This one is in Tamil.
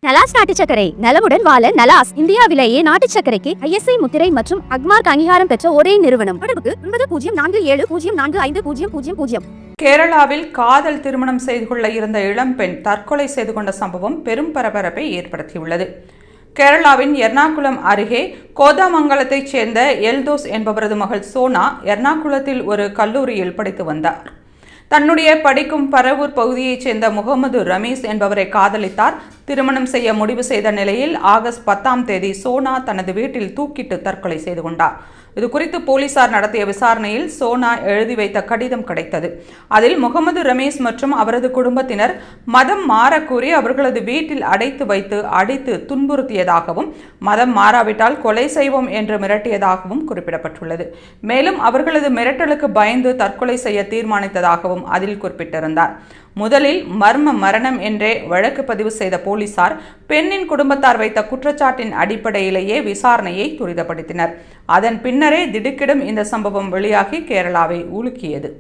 நலாஸ் நாட்டு சர்க்கரை நலமுடன் வாழ நலாஸ் இந்தியாவிலேயே நாட்டு சர்க்கரைக்கு ISI முத்திரை மற்றும் அக்மார்க் அங்கீகாரம் பெற்ற ஒரே நிறுவனம். தொடர்புக்கு 9047045000. கேரளாவில் காதல் திருமணம் செய்து கொள்ள இருந்த இளம்பெண் தற்கொலை செய்து கொண்ட சம்பவம் பெரும் பரபரப்பை ஏற்படுத்தியுள்ளது. கேரளாவின் எர்ணாகுளம் அருகே கோதாமங்கலத்தைச் சேர்ந்த எல்தோஸ் என்பவரது மகள் சோனா எர்ணாகுளத்தில் ஒரு கல்லூரியில் படித்து வந்தார். தன்னுடைய படிக்கும் பரவூர் பகுதியைச் சேர்ந்த முகமது ரமீஸ் என்பவரை காதலித்தார். திருமணம் செய்ய முடிவு செய்த நிலையில் ஆகஸ்ட் 10ஆம் தேதி சோனா தனது வீட்டில் தூக்கிட்டு தற்கொலை செய்து கொண்டார். இது குறித்து போலீசார் நடத்திய விசாரணையில் சோனா எழுதி வைத்த கடிதம் கிடைத்தது. அதில் முகமது ரமீஸ் மற்றும் அவரது குடும்பத்தினர் மதம் மாறக்கூறி அவர்களது வீட்டில் அடைத்து வைத்து அடித்து துன்புறுத்தியதாகவும் மதம் மாறாவிட்டால் கொலை செய்வோம் என்று மிரட்டியதாகவும் குறிப்பிடப்பட்டுள்ளது. மேலும் அவர்களது மிரட்டலுக்கு பயந்து தற்கொலை செய்ய தீர்மானித்ததாகவும் அதில் குறிப்பிட்டிருந்தார். முதலில் மர்ம மரணம் என்றே வழக்கு பதிவு செய்த போலீசார் பெண்ணின் குடும்பத்தார் வைத்த குற்றச்சாட்டின் அடிப்படையிலேயே விசாரணையை துரிதப்படுத்தினர். அதன் பின்னரே திடுக்கிடும் இந்த சம்பவம் வெளியாகி கேரளாவை உலுக்கியது.